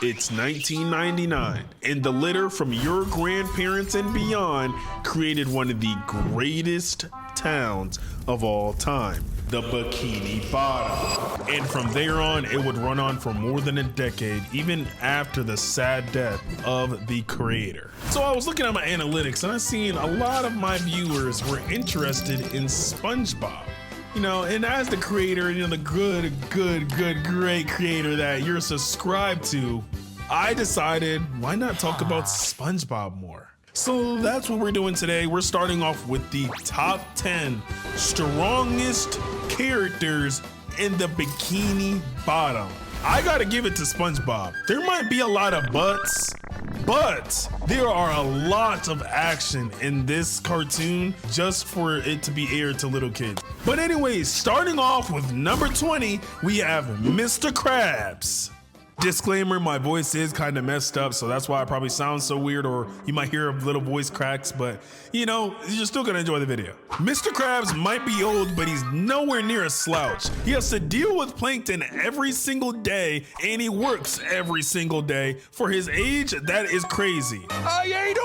It's 1999, and the litter from your grandparents and beyond created one of the greatest towns of all time, the Bikini Bottom. And from there on, it would run on for more than a decade, even after the sad death of the creator. So I was looking at my analytics, and I seen a lot of my viewers were interested in SpongeBob. You know, and as the creator, you know, the good, great creator that you're subscribed to, I decided, why not talk about SpongeBob more? So that's what we're doing today. We're starting off with the top 10 strongest characters in the Bikini Bottom. I gotta give it to SpongeBob. There might be a lot of buts, but there are a lot of action in this cartoon just for it to be aired to little kids. But anyways, starting off with number 20, we have Mr. Krabs. Disclaimer, my voice is kind of messed up, so that's why I probably sound so weird, or you might hear little voice cracks, but you know, you're still gonna enjoy the video. Mr. Krabs might be old, but he's nowhere near a slouch. He has to deal with plankton every single day, and he works every single day. For his age, that is crazy. I ain't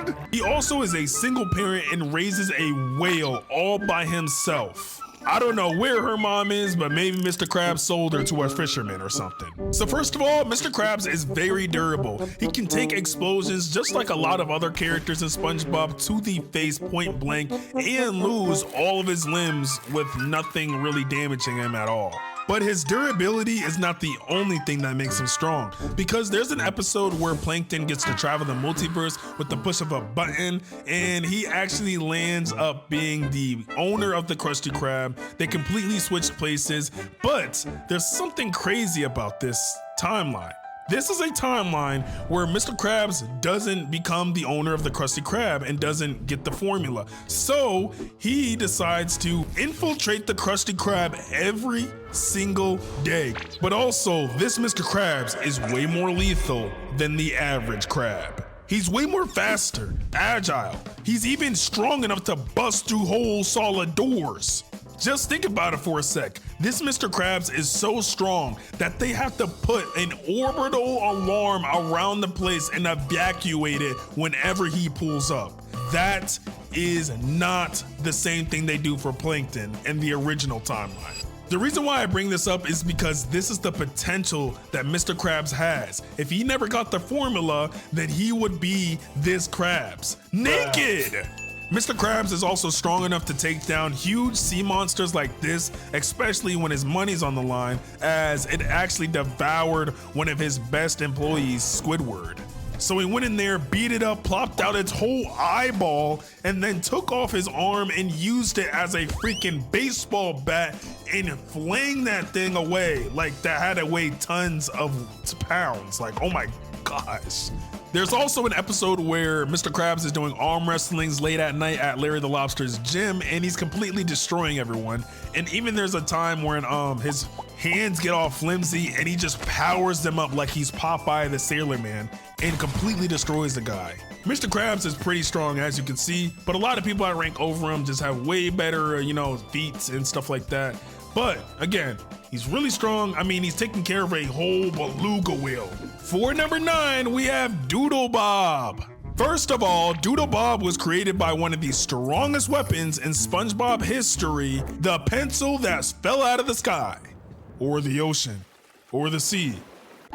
old! He also is a single parent and raises a whale all by himself. I don't know where her mom is, but maybe Mr. Krabs sold her to a fisherman or something. So first of all, Mr. Krabs is very durable. He can take explosions just like a lot of other characters in SpongeBob to the face point blank and lose all of his limbs with nothing really damaging him at all. But his durability is not the only thing that makes him strong, because there's an episode where Plankton gets to travel the multiverse with the push of a button, and he actually lands up being the owner of the Krusty Krab. They completely switched places, but there's something crazy about this timeline. This is a timeline where Mr. Krabs doesn't become the owner of the Krusty Krab and doesn't get the formula. So he decides to infiltrate the Krusty Krab every single day. But also, this Mr. Krabs is way more lethal than the average crab. He's way more faster, agile. He's even strong enough to bust through whole solid doors. Just think about it for a sec. This Mr. Krabs is so strong that they have to put an orbital alarm around the place and evacuate it whenever he pulls up. That is not the same thing they do for Plankton in the original timeline. The reason why I bring this up is because this is the potential that Mr. Krabs has. If he never got the formula, then he would be this Krabs. Naked! Mr. Krabs is also strong enough to take down huge sea monsters like this, especially when his money's on the line, as it actually devoured one of his best employees, Squidward. So he went in there, beat it up, plopped out its whole eyeball, and then took off his arm and used it as a freaking baseball bat and flung that thing away like that had to weigh tons of pounds. Like, oh my gosh. There's also an episode where Mr. Krabs is doing arm wrestlings late at night at Larry the Lobster's gym, and he's completely destroying everyone. And even there's a time when his hands get all flimsy and he just powers them up like he's Popeye the Sailor Man and completely destroys the guy. Mr. Krabs is pretty strong, as you can see, but a lot of people I rank over him just have way better, you know, feats and stuff like that. But again, he's really strong. I mean, he's taking care of a whole beluga whale. For number 9, we have Doodle Bob. First of all, Doodle Bob was created by one of the strongest weapons in SpongeBob history, the pencil that fell out of the sky, or the ocean, or the sea,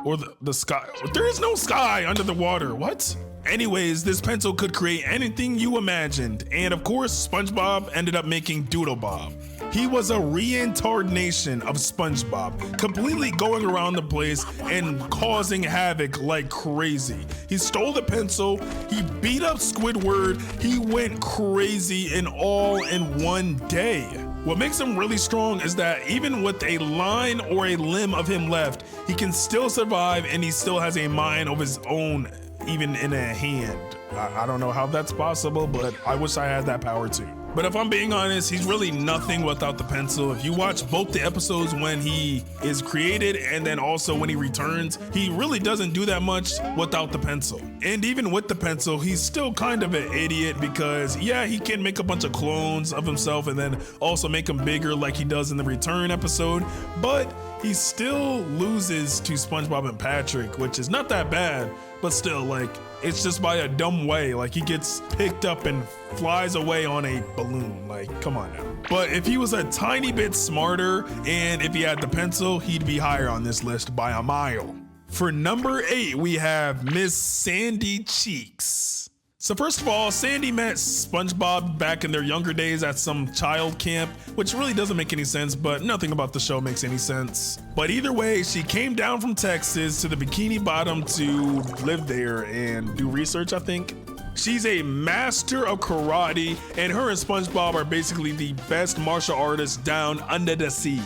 or the sky. There is no sky under the water, what? Anyways, this pencil could create anything you imagined, and of course, SpongeBob ended up making Doodle Bob. He was a reincarnation of SpongeBob, completely going around the place and causing havoc like crazy. He stole the pencil, he beat up Squidward, he went crazy, and all in one day. What makes him really strong is that even with a line or a limb of him left, he can still survive, and he still has a mind of his own, even in a hand. I don't know how that's possible, but I wish I had that power too. But if I'm being honest, he's really nothing without the pencil. If you watch both the episodes when he is created and then also when he returns, he really doesn't do that much without the pencil. And even with the pencil, he's still kind of an idiot because yeah, he can make a bunch of clones of himself and then also make them bigger like he does in the return episode, but he still loses to SpongeBob and Patrick, which is not that bad, but still, like, it's just by a dumb way. Like, he gets picked up and flies away on a balloon. Like, come on now. But if he was a tiny bit smarter and if he had the pencil, he'd be higher on this list by a mile. For number 8, we have Miss Sandy Cheeks. So first of all, Sandy met SpongeBob back in their younger days at some child camp, which really doesn't make any sense, but nothing about the show makes any sense. But either way, she came down from Texas to the Bikini Bottom to live there and do research, I think. She's a master of karate, and her and SpongeBob are basically the best martial artists down under the sea.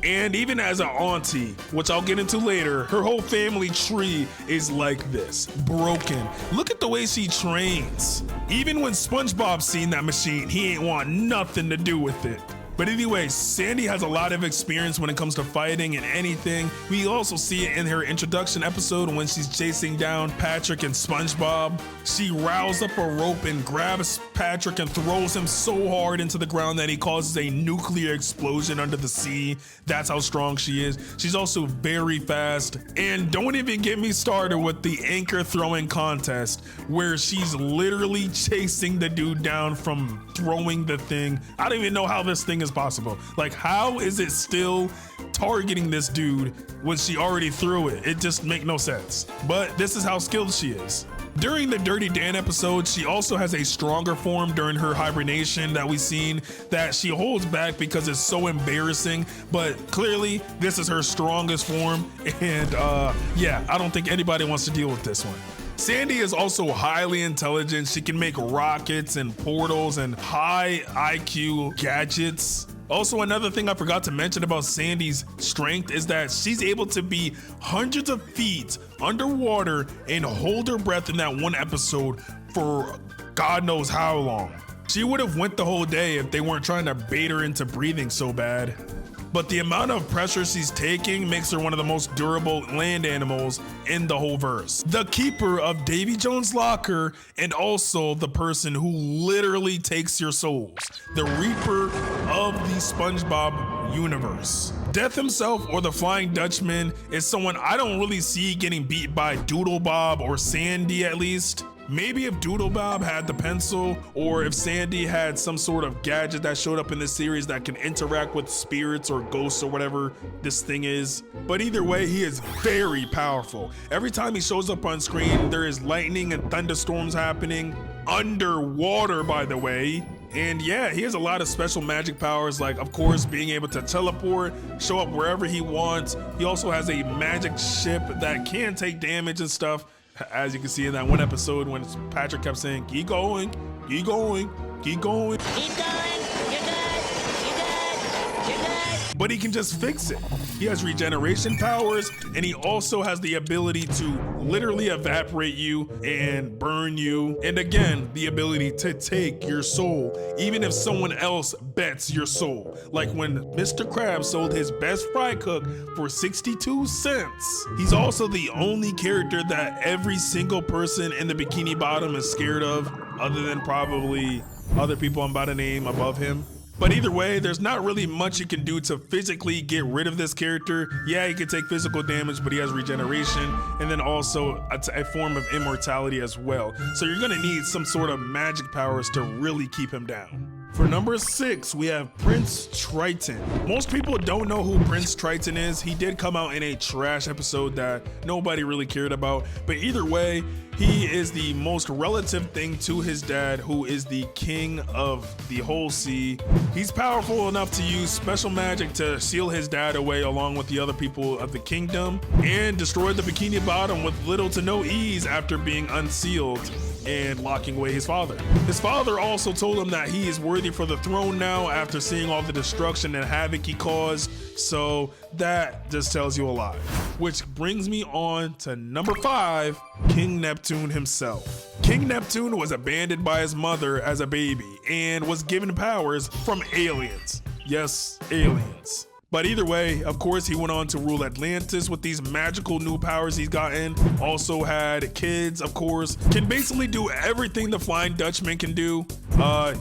And even as an auntie, which I'll get into later, her whole family tree is like this, broken. Look at the way she trains. Even when SpongeBob seen that machine, he ain't want nothing to do with it. But anyway, Sandy has a lot of experience when it comes to fighting and anything. We also see it in her introduction episode when she's chasing down Patrick and SpongeBob. She riles up a rope and grabs Patrick and throws him so hard into the ground that he causes a nuclear explosion under the sea. That's how strong she is. She's also very fast. And don't even get me started with the anchor throwing contest where she's literally chasing the dude down from throwing the thing. I don't even know how this thing is possible. Like, how is it still targeting this dude when she already threw it? It just makes no sense. But this is how skilled she is. During the Dirty Dan episode, she also has a stronger form during her hibernation that we've seen that she holds back because it's so embarrassing, but clearly this is her strongest form, and yeah, I don't think anybody wants to deal with this one. Sandy is also highly intelligent. She can make rockets and portals and high IQ gadgets. Also, another thing I forgot to mention about Sandy's strength is that she's able to be hundreds of feet underwater and hold her breath in that one episode for God knows how long. She would have went the whole day if they weren't trying to bait her into breathing so bad. But the amount of pressure she's taking makes her one of the most durable land animals in the whole verse. The keeper of Davy Jones' locker, and also the person who literally takes your souls. The reaper of the SpongeBob universe. Death himself, or the Flying Dutchman, is someone I don't really see getting beat by Doodle Bob or Sandy at least. Maybe if Doodle Bob had the pencil, or if Sandy had some sort of gadget that showed up in this series that can interact with spirits or ghosts or whatever this thing is. But either way, he is very powerful. Every time he shows up on screen, there is lightning and thunderstorms happening, underwater by the way. And yeah, he has a lot of special magic powers, like of course being able to teleport, show up wherever he wants. He also has a magic ship that can take damage and stuff. As you can see in that one episode when Patrick kept saying, keep going, keep going, keep going. Keep going, you're good, you're good, you're good. But he can just fix it. He has regeneration powers, and he also has the ability to literally evaporate you and burn you. And again, the ability to take your soul, even if someone else bets your soul. Like when Mr. Krabs sold his best fry cook for 62 cents. He's also the only character that every single person in the Bikini Bottom is scared of, other than probably other people I'm about to name above him. But either way, there's not really much you can do to physically get rid of this character. Yeah, he can take physical damage, but he has regeneration, and then also a form of immortality as well. So you're gonna need some sort of magic powers to really keep him down. For number 6, we have Prince Triton. Most people don't know who Prince Triton is. He did come out in a trash episode that nobody really cared about. But either way, he is the most relative thing to his dad, who is the king of the whole sea. He's powerful enough to use special magic to seal his dad away along with the other people of the kingdom, and destroy the Bikini Bottom with little to no ease after being unsealed. and locking away his father. His father also told him that he is worthy for the throne now after seeing all the destruction and havoc he caused. So that just tells you a lot. Which brings me on to number 5, King Neptune himself. King Neptune was abandoned by his mother as a baby and was given powers from aliens. Yes, aliens. But either way, of course, he went on to rule Atlantis with these magical new powers he's gotten. Also had kids, of course. Can basically do everything the Flying Dutchman can do.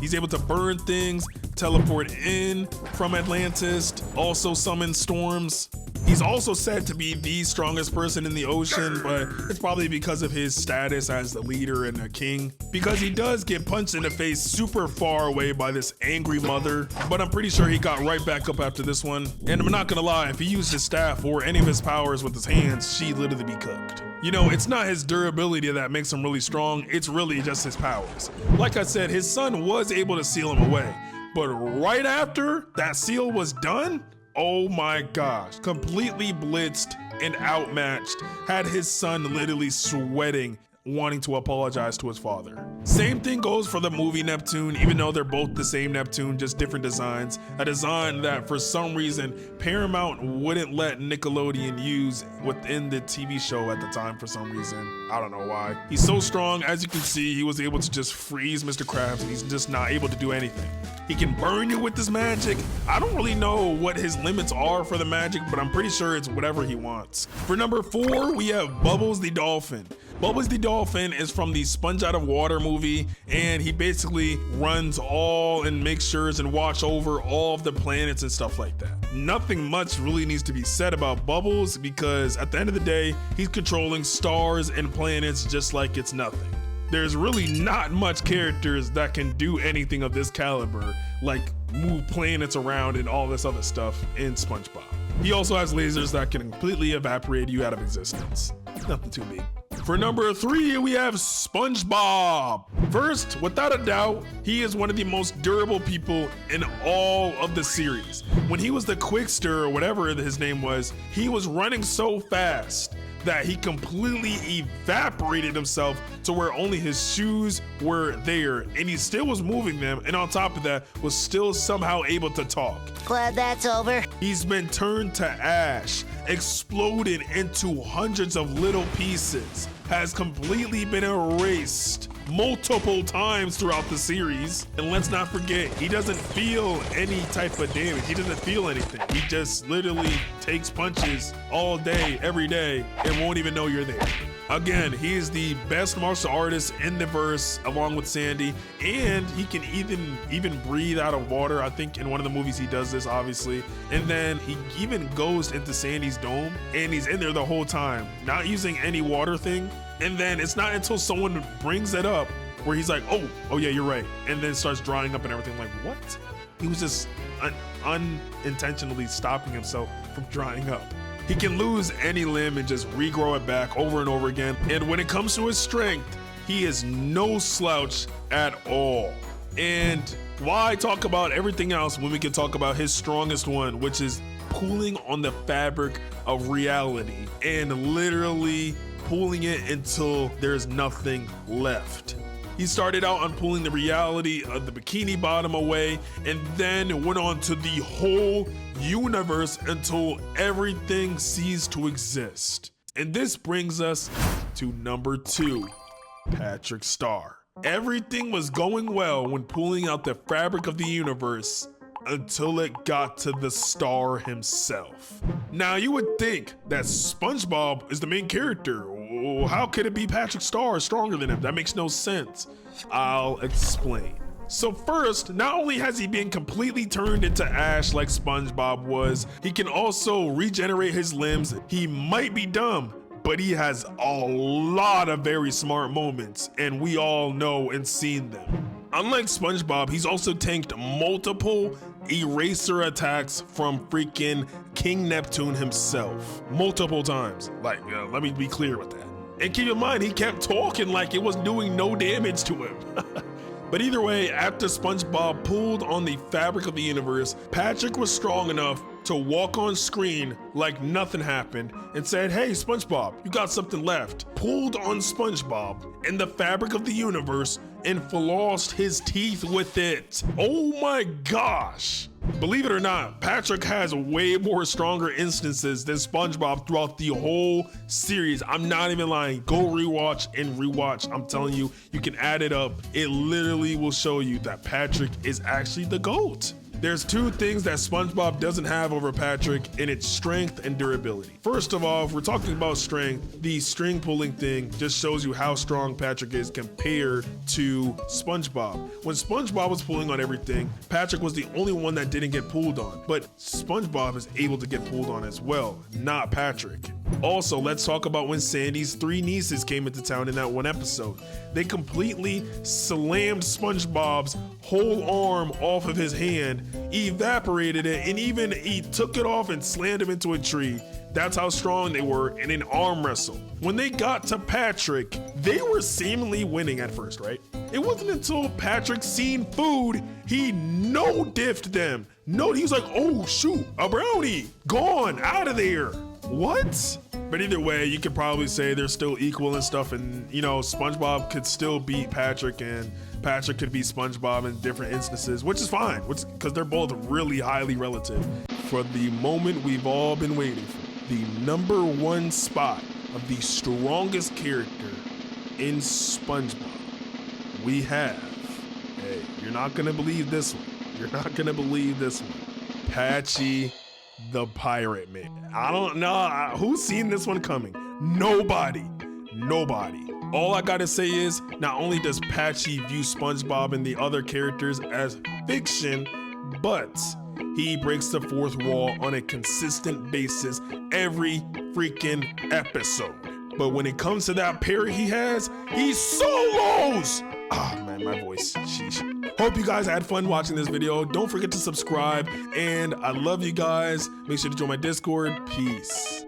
He's able to burn things, teleport in from Atlantis, also summon storms. He's also said to be the strongest person in the ocean, but it's probably because of his status as the leader and a king. Because he does get punched in the face super far away by this angry mother, but I'm pretty sure he got right back up after this one. And I'm not gonna lie, if he used his staff or any of his powers with his hands, she'd literally be cooked. You know, it's not his durability that makes him really strong, it's really just his powers. Like I said, his son was able to seal him away, but right after that seal was done, oh my gosh, completely blitzed and outmatched, had his son literally sweating, wanting to apologize to his father. Same thing goes for the movie Neptune, even though they're both the same Neptune, just different designs. A design that for some reason Paramount wouldn't let Nickelodeon use within the TV show at the time for some reason. I don't know why. He's so strong, as you can see, he was able to just freeze Mr. Krabs and he's just not able to do anything. He can burn you with his magic. I don't really know what his limits are for the magic, but I'm pretty sure it's whatever he wants. For number 4, we have Bubbles the Dolphin. Bubbles the Dolphin is from the Sponge Out of Water movie, and he basically runs all and makes sure and watch over all of the planets and stuff like that. Nothing much really needs to be said about Bubbles because at the end of the day, he's controlling stars and planets just like it's nothing. There's really not much characters that can do anything of this caliber, like move planets around and all this other stuff in SpongeBob. He also has lasers that can completely evaporate you out of existence. Nothing too big. For number 3, we have SpongeBob. First, without a doubt, he is one of the most durable people in all of the series. When he was the Quickster or whatever his name was, he was running so fast that he completely evaporated himself to where only his shoes were there, and he still was moving them, and on top of that was still somehow able to talk. Glad that's over. He's been turned to ash, exploded into hundreds of little pieces, has completely been erased multiple times throughout the series. And let's not forget, he doesn't feel any type of damage. He doesn't feel anything. He just literally takes punches all day, every day, and won't even know you're there. Again, he is the best martial artist in the verse, along with Sandy, and he can even breathe out of water. I think in one of the movies he does this, obviously. And then he even goes into Sandy's dome, and he's in there the whole time, not using any water thing. And then it's not until someone brings it up where he's like, oh yeah, you're right. And then starts drying up and everything. Like, what? He was just unintentionally stopping himself from drying up. He can lose any limb and just regrow it back over and over again. And when it comes to his strength, he is no slouch at all. And why talk about everything else when we can talk about his strongest one, which is pulling on the fabric of reality and literally pulling it until there's nothing left. He started out on pulling the reality of the Bikini Bottom away and then went on to the whole universe until everything ceased to exist. And this brings us to number 2, Patrick Star. Everything was going well when pulling out the fabric of the universe until it got to the star himself. Now you would think that SpongeBob is the main character. How could it be Patrick Star stronger than him? That makes no sense. I'll explain. So first, not only has he been completely turned into ash like SpongeBob was, he can also regenerate his limbs. He might be dumb, but he has a lot of very smart moments, and we all know and seen them. Unlike SpongeBob, he's also tanked multiple eraser attacks from freaking King Neptune himself. Multiple times. Like, let me be clear with that. And keep in mind, he kept talking like it was doing no damage to him. But either way, after SpongeBob pulled on the fabric of the universe, Patrick was strong enough to walk on screen like nothing happened and said, hey, SpongeBob, you got something left. Pulled on SpongeBob in the fabric of the universe and flossed his teeth with it. Oh my gosh. Believe it or not, Patrick has way more stronger instances than SpongeBob throughout the whole series. I'm not even lying. Go rewatch and rewatch. I'm telling you, you can add it up. It literally will show you that Patrick is actually the GOAT. There's two things that SpongeBob doesn't have over Patrick, and it's strength and durability. First of all, if we're talking about strength, the string pulling thing just shows you how strong Patrick is compared to SpongeBob. When SpongeBob was pulling on everything, Patrick was the only one that didn't get pulled on, but SpongeBob is able to get pulled on as well, not Patrick. Also, let's talk about when Sandy's 3 nieces came into town in that one episode. They completely slammed SpongeBob's whole arm off of his hand, evaporated it, and even he took it off and slammed him into a tree. That's how strong they were in an arm wrestle. When they got to Patrick, they were seemingly winning at first, right? It wasn't until Patrick seen food, he no-diffed them. No, he was like, oh shoot, a brownie, gone, out of there. What? But either way, you could probably say they're still equal and stuff, and you know, SpongeBob could still beat Patrick and Patrick could beat SpongeBob in different instances, which is fine, because they're both really highly relative. For the moment we've all been waiting for, the number 1 spot of the strongest character in SpongeBob, we have, hey, you're not gonna believe this one. You're not gonna believe this one. Patchy the Pirate Man. I don't know who's seen this one coming. Nobody. All I gotta say is, not only does Patchy view SpongeBob and the other characters as fiction, but he breaks the 4th wall on a consistent basis every freaking episode. But when it comes to that parrot he has, he solos! Ah, man, my voice, sheesh. Hope you guys had fun watching this video. Don't forget to subscribe, and I love you guys. Make sure to join my Discord. Peace.